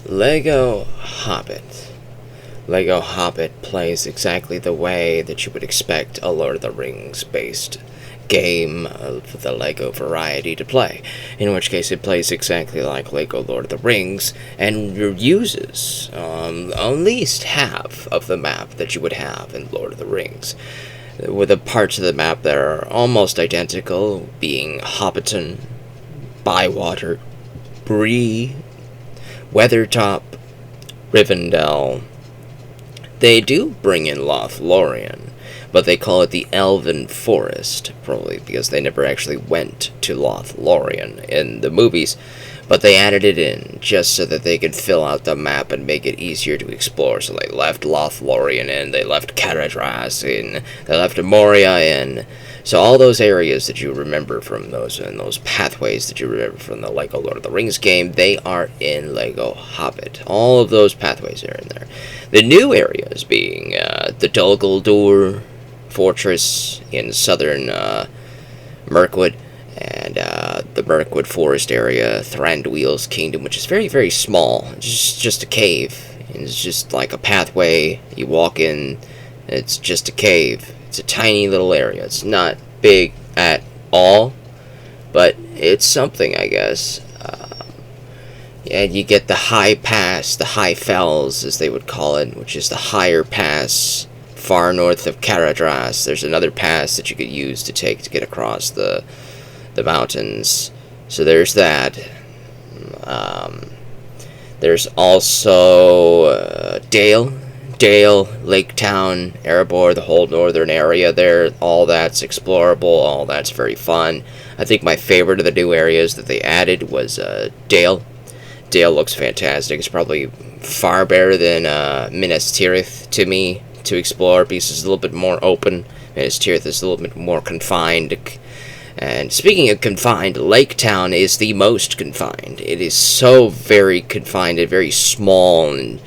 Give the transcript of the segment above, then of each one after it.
Lego Hobbit. Lego Hobbit plays exactly the way that you would expect a Lord of the Rings based game of the Lego variety to play, in which case it plays exactly like Lego Lord of the Rings and uses at least half of the map that you would have in Lord of the Rings, with the parts of the map that are almost identical, being Hobbiton, Bywater, Bree, Weathertop, Rivendell. They do bring in Lothlorien, but they call it the Elven Forest, probably because they never actually went to Lothlorien in the movies, but they added it in just so that they could fill out the map and make it easier to explore. So they left Lothlorien in, they left Caradhras in, they left Moria in. So all those areas that you remember from those, and those pathways that you remember from the Lego Lord of the Rings game, they are in Lego Hobbit. All of those pathways are in there. The new areas being the Dol Guldur Fortress in southern Mirkwood, and the Mirkwood Forest area, Thranduil's Kingdom, which is very, very small. It's just a cave. It's just like a pathway. You walk in, it's just a cave. It's a tiny little area. It's not big at all, but it's something, I guess. And you get the High Pass, the High Fells, as they would call it, which is the higher pass far north of Caradhras. There's another pass that you could use to get across the mountains. So there's that. There's also Dale, Lake Town, Erebor, the whole northern area there. All that's explorable, all that's very fun. I think my favorite of the new areas that they added was Dale. Dale looks fantastic. It's probably far better than Minas Tirith to me to explore, because it's a little bit more open. Minas Tirith is a little bit more confined. And speaking of confined, Lake Town is the most confined. It is so very confined and very small and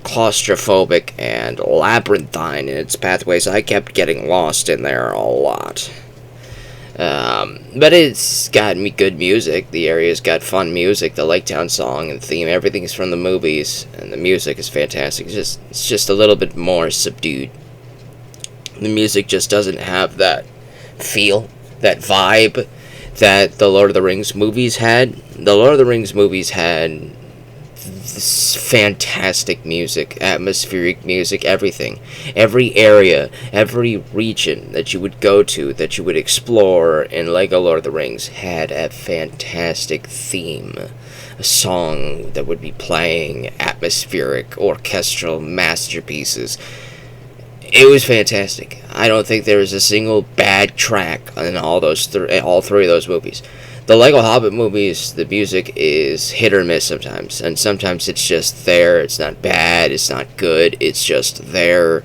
claustrophobic and labyrinthine in its pathways. I kept getting lost in there a lot. But it's got me good music. The area's got fun music. The Lake Town song and theme, everything's from the movies, and the music is fantastic. It's just a little bit more subdued. The music just doesn't have that feel, that vibe that the Lord of the Rings movies had. The Lord of the Rings movies had this fantastic music, atmospheric music, everything. Every area, every region that you would go to, that you would explore in Lego Lord of the Rings had a fantastic theme. A song that would be playing, atmospheric, orchestral masterpieces. It was fantastic. I don't think there was a single bad track in all three of those movies. The Lego Hobbit movies, the music is hit or miss sometimes, and sometimes it's just there. It's not bad, it's not good, it's just there.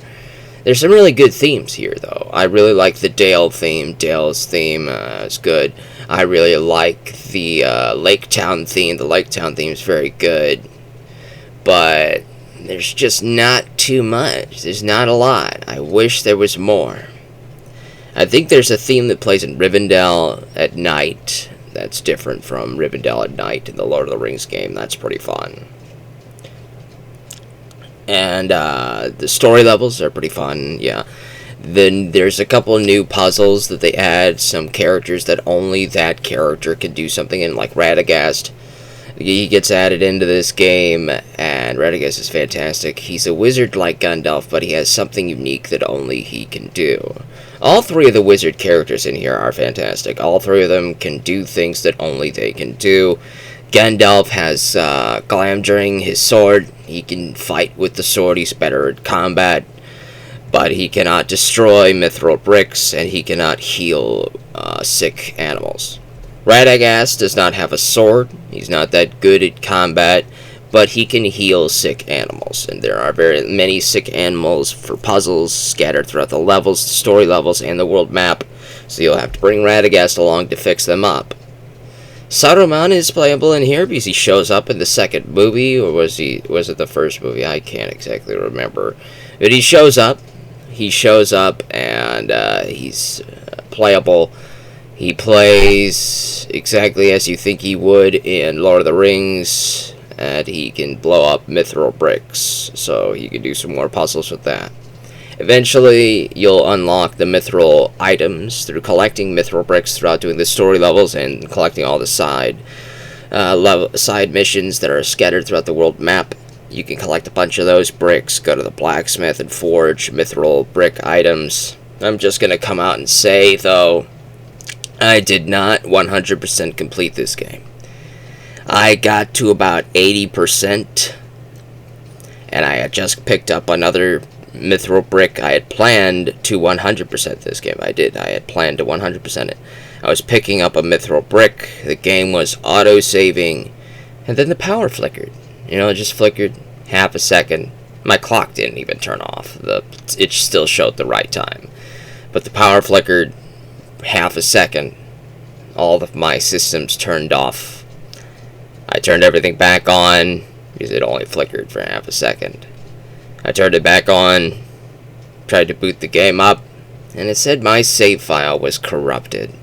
There's some really good themes here, though. I really like the Dale theme. Dale's theme is good. I really like the Lake Town theme. The Lake Town theme is very good, but there's just not too much. There's not a lot. I wish there was more. I think there's a theme that plays in Rivendell at night. That's different from Rivendell at night in the Lord of the Rings game. That's pretty fun. And the story levels are pretty fun, yeah. Then there's a couple of new puzzles that they add. Some characters that only that character can do something in, like Radagast. He gets added into this game, and Radagast is fantastic. He's a wizard like Gandalf, but he has something unique that only he can do. All three of the wizard characters in here are fantastic. All three of them can do things that only they can do. Gandalf has Glamdring, his sword. He can fight with the sword. He's better at combat, but he cannot destroy mithril bricks, and he cannot heal sick animals. Radagast does not have a sword. He's not that good at combat, but he can heal sick animals, and there are very many sick animals for puzzles scattered throughout the levels, the story levels, and the world map, so you'll have to bring Radagast along to fix them up. Saruman is playable in here because he shows up in the second movie, or was it the first movie? I can't exactly remember. But he shows up, and he's playable. He plays exactly as you think he would in Lord of the Rings, and he can blow up mithril bricks, so he can do some more puzzles with that. Eventually, you'll unlock the mithril items through collecting mithril bricks throughout doing the story levels and collecting all the side missions that are scattered throughout the world map. You can collect a bunch of those bricks, go to the blacksmith and forge mithril brick items. I'm just going to come out and say, though, I did not 100% complete this game. I got to about 80%, and I had just picked up another mithril brick. I had planned to 100% this game. I had planned to 100% it. I was picking up a mithril brick. The game was auto-saving, and then the power flickered. It just flickered half a second. My clock didn't even turn off. It still showed the right time. But the power flickered half a second. All of my systems turned off. I turned everything back on because it only flickered for half a second. I turned it back on, tried to boot the game up, and it said my save file was corrupted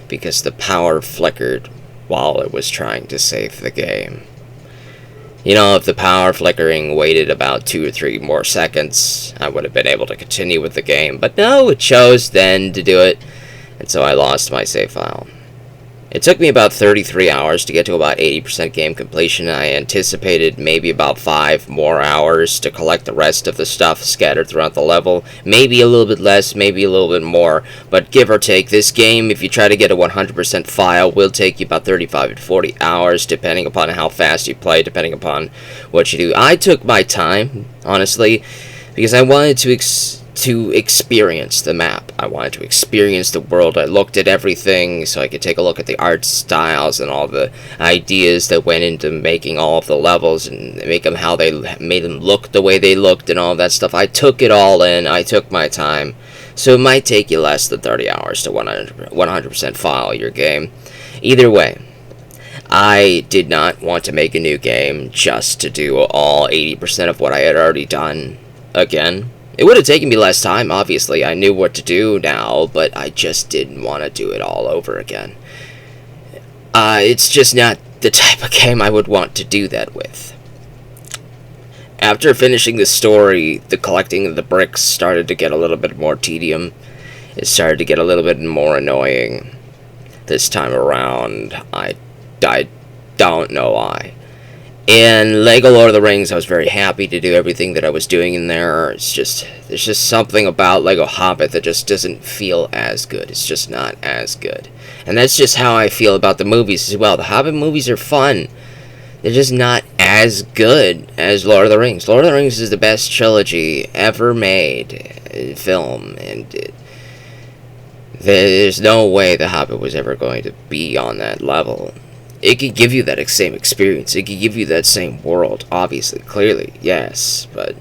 because the power flickered while it was trying to save the game. If the power flickering waited about 2 or 3 more seconds, I would have been able to continue with the game. But no, it chose then to do it, and so I lost my save file. It took me about 33 hours to get to about 80% game completion. I anticipated maybe about 5 more hours to collect the rest of the stuff scattered throughout the level. Maybe a little bit less, maybe a little bit more. But give or take, this game, if you try to get a 100% file, will take you about 35 to 40 hours, depending upon how fast you play, depending upon what you do. I took my time, honestly, because I wanted to experience the map. I wanted to experience the world. I looked at everything so I could take a look at the art styles and all the ideas that went into making all of the levels and make them how they made them look the way they looked and all that stuff. I took it all in. I took my time. So it might take you less than 30 hours to 100% file your game. Either way, I did not want to make a new game just to do all 80% of what I had already done again. It would have taken me less time, obviously. I knew what to do now, but I just didn't want to do it all over again. It's just not the type of game I would want to do that with. After finishing the story, the collecting of the bricks started to get a little bit more tedium. It started to get a little bit more annoying. This time around, I don't know why. In Lego Lord of the Rings, I was very happy to do everything that I was doing in there. There's just something about Lego Hobbit that just doesn't feel as good. It's just not as good. And that's just how I feel about the movies as well. The Hobbit movies are fun. They're just not as good as Lord of the Rings. Lord of the Rings is the best trilogy ever made in film, and there's no way The Hobbit was ever going to be on that level. It could give you that same experience. It could give you that same world, obviously, clearly, yes. But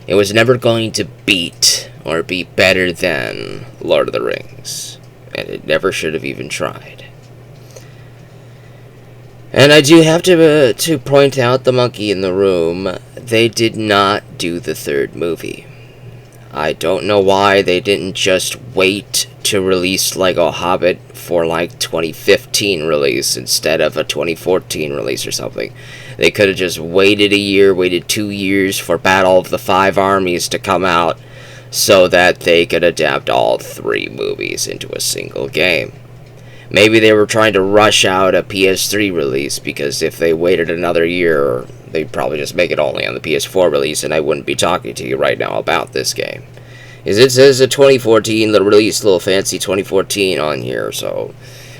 it was never going to beat or be better than Lord of the Rings. And it never should have even tried. And I do have to point out the monkey in the room. They did not do the third movie. I don't know why they didn't just wait to release Lego Hobbit for like 2015 release instead of a 2014 release or something. They could have just waited a year, waited 2 years for Battle of the Five Armies to come out so that they could adapt all 3 movies into a single game. Maybe they were trying to rush out a PS3 release, because if they waited another year, they'd probably just make it only on the PS4 release, and I wouldn't be talking to you right now about this game. Is it says a 2014 release, little fancy 2014 on here, so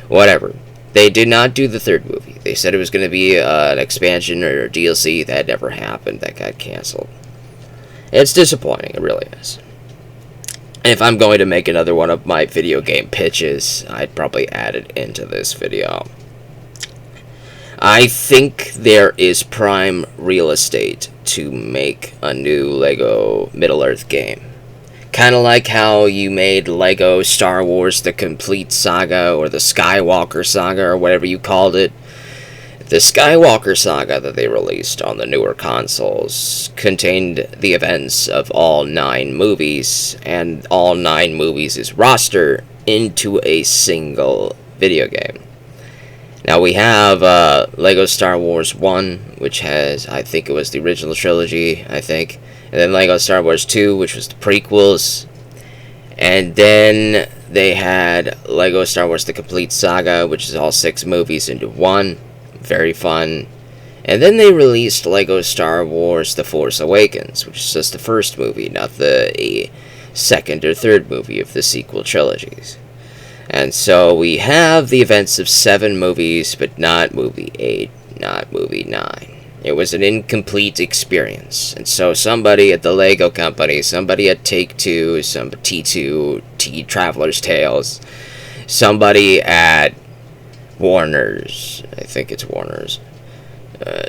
whatever. They did not do the third movie. They said it was going to be an expansion or a DLC. That never happened. That got canceled. It's disappointing. It really is. If I'm going to make another one of my video game pitches, I'd probably add it into this video. I think there is prime real estate to make a new Lego Middle-earth game. Kind of like how you made Lego Star Wars The Complete Saga, or the Skywalker Saga, or whatever you called it. The Skywalker Saga that they released on the newer consoles contained the events of all 9 movies, and all 9 movies' roster into a single video game. Now we have Lego Star Wars 1, which has, I think it was the original trilogy, I think. And then Lego Star Wars 2, which was the prequels. And then they had Lego Star Wars The Complete Saga, which is all 6 movies into one. Very fun. And then they released Lego Star Wars The Force Awakens, which is just the first movie, not the second or third movie of the sequel trilogies. And so we have the events of 7 movies, but not movie 8, not movie 9. It was an incomplete experience. And so somebody at the Lego company, somebody at Take-Two, some T2, Traveler's Tales, somebody at Warner's, I think it's Warner's,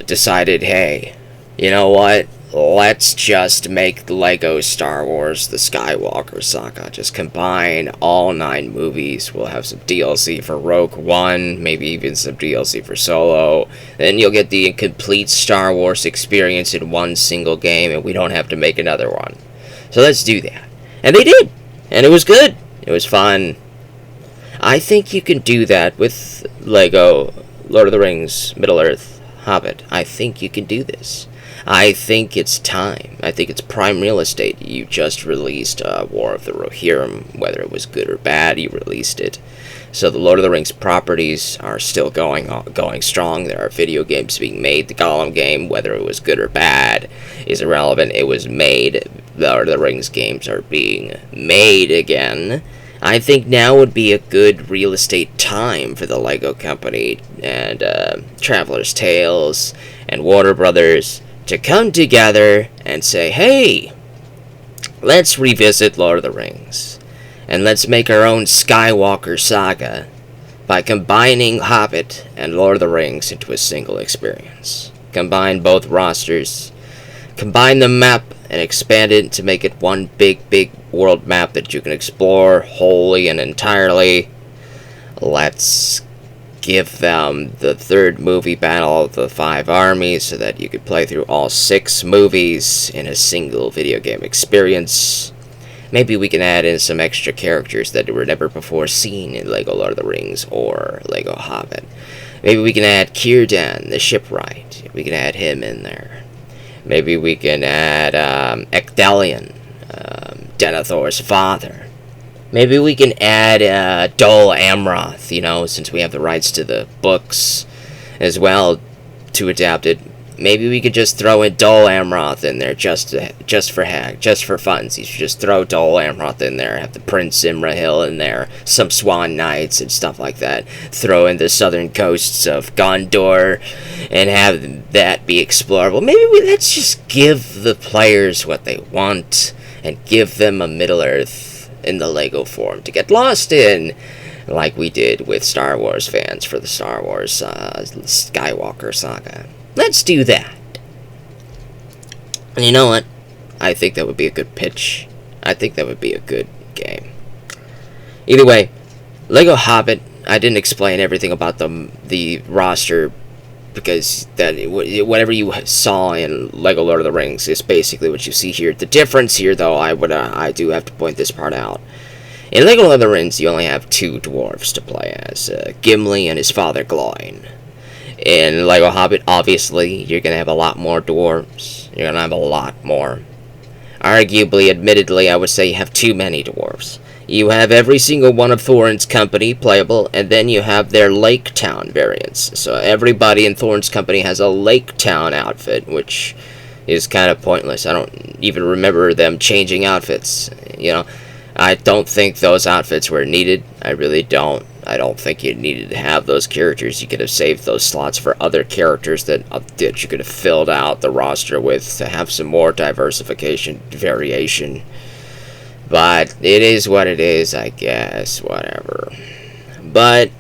decided, hey, you know what? Let's just make Lego Star Wars The Skywalker Saga. Just combine all 9 movies. We'll have some DLC for Rogue One, maybe even some DLC for Solo. Then you'll get the complete Star Wars experience in one single game, and we don't have to make another one. So let's do that. And they did! And it was good. It was fun. I think you can do that with Lego Lord of the Rings, Middle-earth, Hobbit. I think you can do this. I think it's time. I think it's prime real estate. You just released War of the Rohirrim. Whether it was good or bad, you released it. So the Lord of the Rings properties are still going strong. There are video games being made. The Gollum game, whether it was good or bad, is irrelevant. It was made. The Lord of the Rings games are being made again. I think now would be a good real estate time for the Lego company and Traveler's Tales and Warner Brothers to come together and say, hey, let's revisit Lord of the Rings, and let's make our own Skywalker Saga by combining Hobbit and Lord of the Rings into a single experience. Combine both rosters, combine the map, and expand it to make it one big world map that you can explore wholly and entirely. Let's give them the third movie, Battle of the 5 Armies, so that you could play through all 6 movies in a single video game experience. Maybe we can add in some extra characters that were never before seen in Lego Lord of the Rings or Lego Hobbit. Maybe we can add Círdan, the shipwright. We can add him in there. Maybe we can add Ecdelion, Denethor's father. Maybe we can add Dol Amroth, since we have the rights to the books as well to adapt it. Maybe we could just throw in Dol Amroth in there just for funsies. You should just throw Dol Amroth in there, have the Prince Imrahil in there, some Swan Knights and stuff like that. Throw in the southern coasts of Gondor and have that be explorable. Maybe let's just give the players what they want and give them a Middle-earth in the Lego form to get lost in, like we did with Star Wars fans for the Star Wars Skywalker Saga. Let's do that. And you know what? I think that would be a good pitch. I think that would be a good game. Either way, Lego Hobbit, I didn't explain everything about the roster, because whatever you saw in Lego Lord of the Rings is basically what you see here. The difference here, though, I do have to point this part out. In Lego Lord of the Rings, you only have 2 dwarves to play as, Gimli and his father Gloin. In Lego Hobbit, obviously, you're going to have a lot more dwarves. You're going to have a lot more. Arguably, admittedly, I would say you have too many dwarves. You have every single one of Thorin's company playable, and then you have their Lake Town variants. So everybody in Thorin's company has a Lake Town outfit, which is kind of pointless. I don't even remember them changing outfits. I don't think those outfits were needed. I really don't. I don't think you needed to have those characters. You could have saved those slots for other characters that you could have filled out the roster with to have some more variation. But it is what it is, I guess. Whatever. But,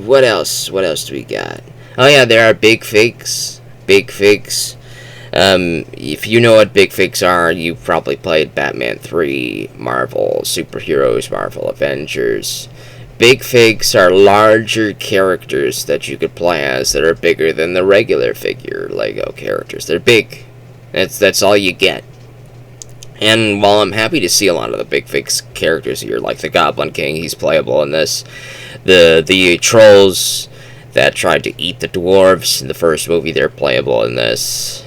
what else? What else do we got? Oh yeah, there are big figs. Big figs. If you know what big figs are, you probably played Batman 3, Marvel Superheroes, Marvel Avengers. Big figs are larger characters that you could play as that are bigger than the regular figure Lego characters. They're big. That's all you get. And while I'm happy to see a lot of the Big Figs characters here, like the Goblin King, he's playable in this. The Trolls, that tried to eat the dwarves in the first movie. They're playable in this.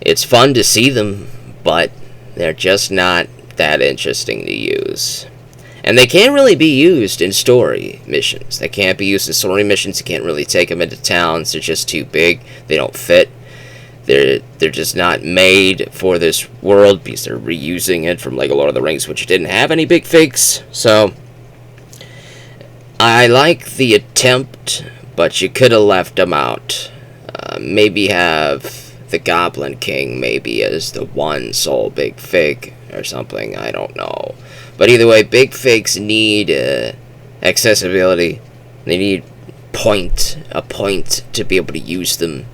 It's fun to see them, but they're just not that interesting to use. And they can't really be used in story missions. They can't be used in story missions. You can't really take them into towns. They're just too big. They don't fit. They're just not made for this world because they're reusing it from Lego Lord of the Rings, which didn't have any big figs. So I like the attempt, but you could have left them out. Maybe have the Goblin King maybe as the one sole big fig or something. I don't know. But either way, big figs need accessibility. They need a point to be able to use them.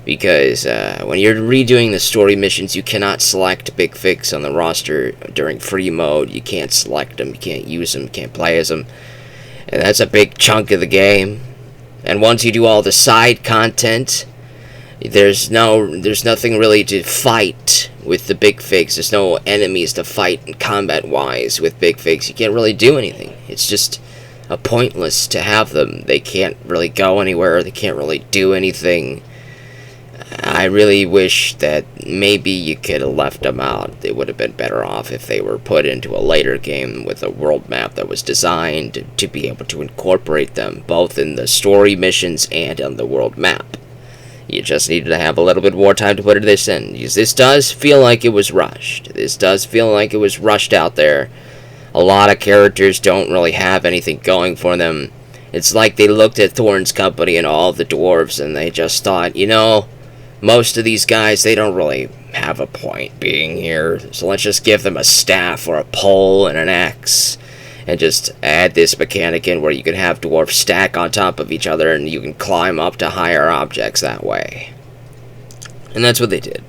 Because when you're redoing the story missions, you cannot select big figs on the roster during free mode. You can't select them, you can't use them, you can't play as them. And that's a big chunk of the game. And once you do all the side content, there's nothing really to fight with the big figs. There's no enemies to fight combat-wise with big figs. You can't really do anything. It's just pointless to have them. They can't really go anywhere. They can't really do anything. I really wish that maybe you could have left them out. They would have been better off if they were put into a later game with a world map that was designed to be able to incorporate them, both in the story missions and on the world map. You just needed to have a little bit more time to put this in, because this does feel like it was rushed. This does feel like it was rushed out there. A lot of characters don't really have anything going for them. It's like they looked at Thorne's company and all the dwarves, and they just thought, you know, most of these guys, they don't really have a point being here, so let's just give them a staff or a pole and an axe, and just add this mechanic in where you can have dwarves stack on top of each other and you can climb up to higher objects that way. And that's what they did.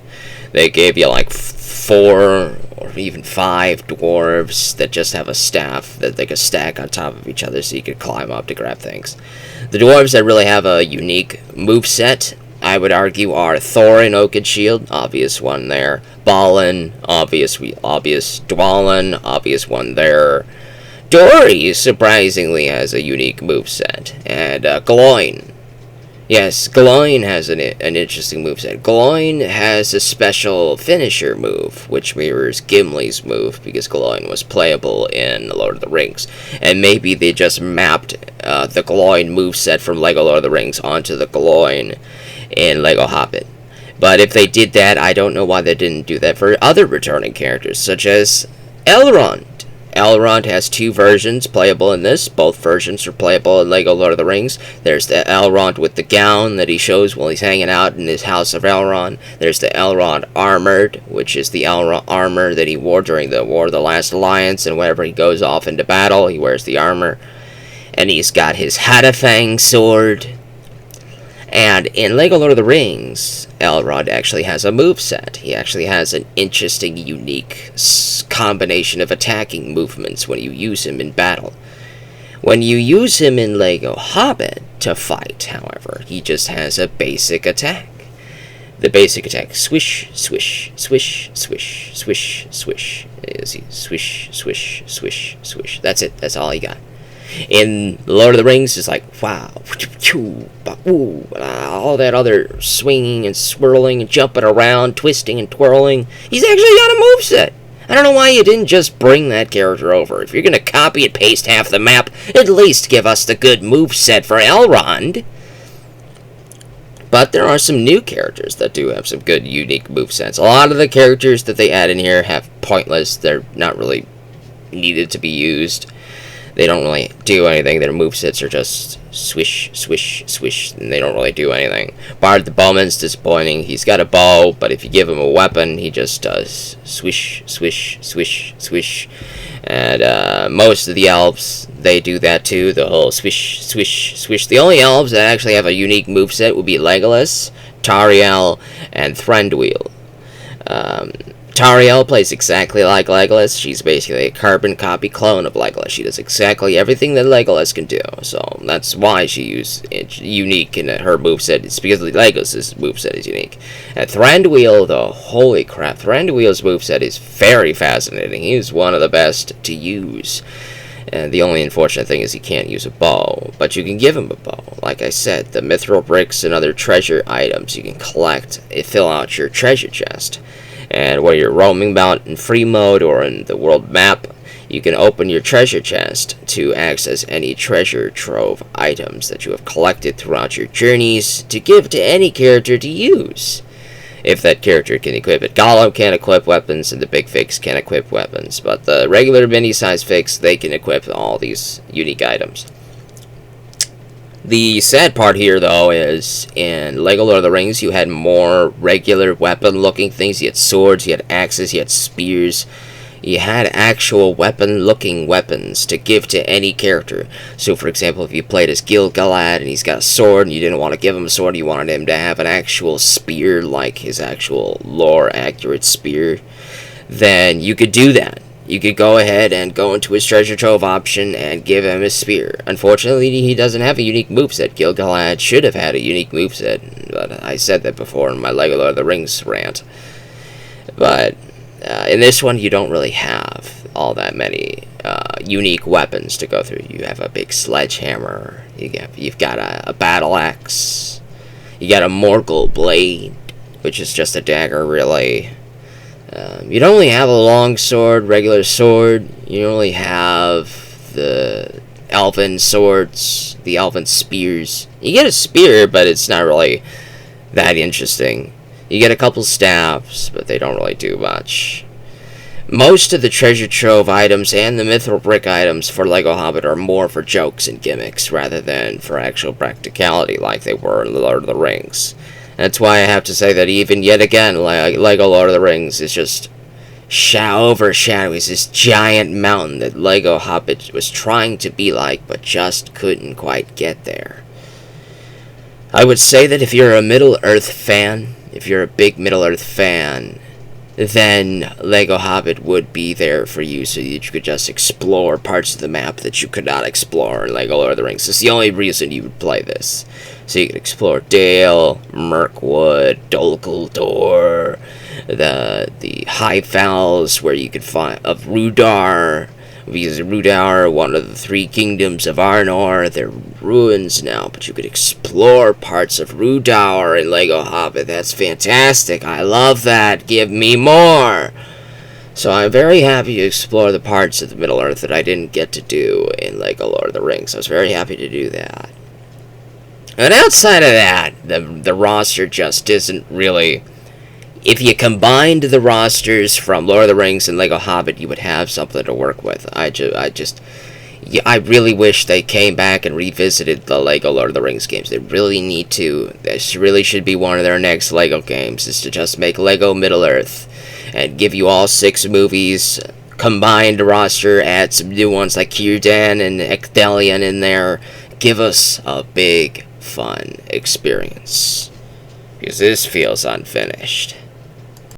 They gave you like 4 or even 5 dwarves that just have a staff that they could stack on top of each other so you could climb up to grab things. The dwarves that really have a unique moveset, I would argue, are Thorin, Oakenshield, obvious one there. Balin, obvious. Dwalin, obvious one there. Dory, surprisingly, has a unique moveset. And Gloin. Yes, Gloin has an interesting moveset. Gloin has a special finisher move, which mirrors Gimli's move, because Gloin was playable in Lord of the Rings. And maybe they just mapped the Gloin moveset from Lego Lord of the Rings onto the Gloin in Lego Hobbit. But if they did that, I don't know why they didn't do that for other returning characters, such as Elrond. Elrond has 2 versions playable in this. Both versions are playable in Lego Lord of the Rings. There's the Elrond with the gown that he shows while he's hanging out in his House of Elrond. There's the Elrond Armored, which is the Elrond armor that he wore during the War of the Last Alliance, and whenever he goes off into battle, he wears the armor. And he's got his Hadafang sword. And in Lego Lord of the Rings, Elrond actually has a moveset. He actually has an interesting, unique combination of attacking movements when you use him in battle. When you use him in Lego Hobbit to fight, however, he just has a basic attack. The basic attack, swish, swish, swish, swish, swish, swish. Swish, swish, swish, swish. That's it. That's all he got. In Lord of the Rings, it's like, wow, all that other swinging and swirling and jumping around, twisting and twirling. He's actually got a moveset. I don't know why you didn't just bring that character over. If you're going to copy and paste half the map, at least give us the good moveset for Elrond. But there are some new characters that do have some good, unique movesets. A lot of the characters that they add in here have pointless. They're not really needed to be used. They don't really do anything. Their movesets are just swish, swish, swish, and they don't really do anything. Bard the Bowman's disappointing. He's got a bow, but if you give him a weapon, he just does swish, swish, swish, swish. And most of the elves, they do that too, the whole swish, swish, swish. The only elves that actually have a unique moveset would be Legolas, Tauriel, and Thranduil. Tauriel plays exactly like Legolas. She's basically a carbon copy clone of Legolas. She does exactly everything that Legolas can do. So that's why she's unique in her moveset. It's because Legolas' moveset is unique. And Thranduil, though, holy crap. Thranduil's moveset is very fascinating. He's one of the best to use. And the only unfortunate thing is he can't use a bow, but you can give him a bow. Like I said, the mithril bricks and other treasure items you can collect and fill out your treasure chest. And whether you're roaming about in free mode or in the world map, you can open your treasure chest to access any treasure trove items that you have collected throughout your journeys to give to any character to use, if that character can equip it. Gollum can't equip weapons, and the big figs can't equip weapons, but the regular mini-sized figs, they can equip all these unique items. The sad part here, though, is in Lego Lord of the Rings, you had more regular weapon-looking things. You had swords, you had axes, you had spears. You had actual weapon-looking weapons to give to any character. So, for example, if you played as Gil-galad and he's got a sword and you didn't want to give him a sword, you wanted him to have an actual spear, like his actual lore-accurate spear, then you could do that. You could go ahead and go into his treasure trove option and give him his spear. Unfortunately, he doesn't have a unique moveset. Gil-galad should have had a unique moveset, but I said that before in my Lego Lord of the Rings rant. But in this one, you don't really have all that many unique weapons to go through. You have a big sledgehammer. You've got a battle axe. You got a Morgul blade, which is just a dagger, really. You don't only have a long sword, regular sword. You only have the elven swords, the elven spears. You get a spear, but it's not really that interesting. You get a couple staffs, but they don't really do much. Most of the treasure trove items and the mithril brick items for Lego Hobbit are more for jokes and gimmicks rather than for actual practicality like they were in Lord of the Rings. That's why I have to say that even yet again, Lego Lord of the Rings is just overshadowing this giant mountain that Lego Hobbit was trying to be like, but just couldn't quite get there. I would say that if you're a Middle-earth fan, if you're a big Middle-earth fan, then Lego Hobbit would be there for you so that you could just explore parts of the map that you could not explore in Lego Lord of the Rings. It's the only reason you would play this. So you could explore Dale, Mirkwood, Dol Guldur, the High Fells, where you could find of Rudar, because Rudar, one of the three kingdoms of Arnor, they're ruins now, but you could explore parts of Rudar in Lego Hobbit. That's fantastic. I love that. Give me more. So I'm very happy to explore the parts of the Middle-earth that I didn't get to do in Lego Lord of the Rings. I was very happy to do that. And outside of that, the roster just isn't really... If you combined the rosters from Lord of the Rings and Lego Hobbit, you would have something to work with. I really wish they came back and revisited the Lego Lord of the Rings games. They really need to. This really should be one of their next Lego games, is to just make Lego Middle-earth and give you all 6 movies, combined roster, add some new ones like Círdan and Ecthelion in there. Give us a big, fun experience. Because this feels unfinished.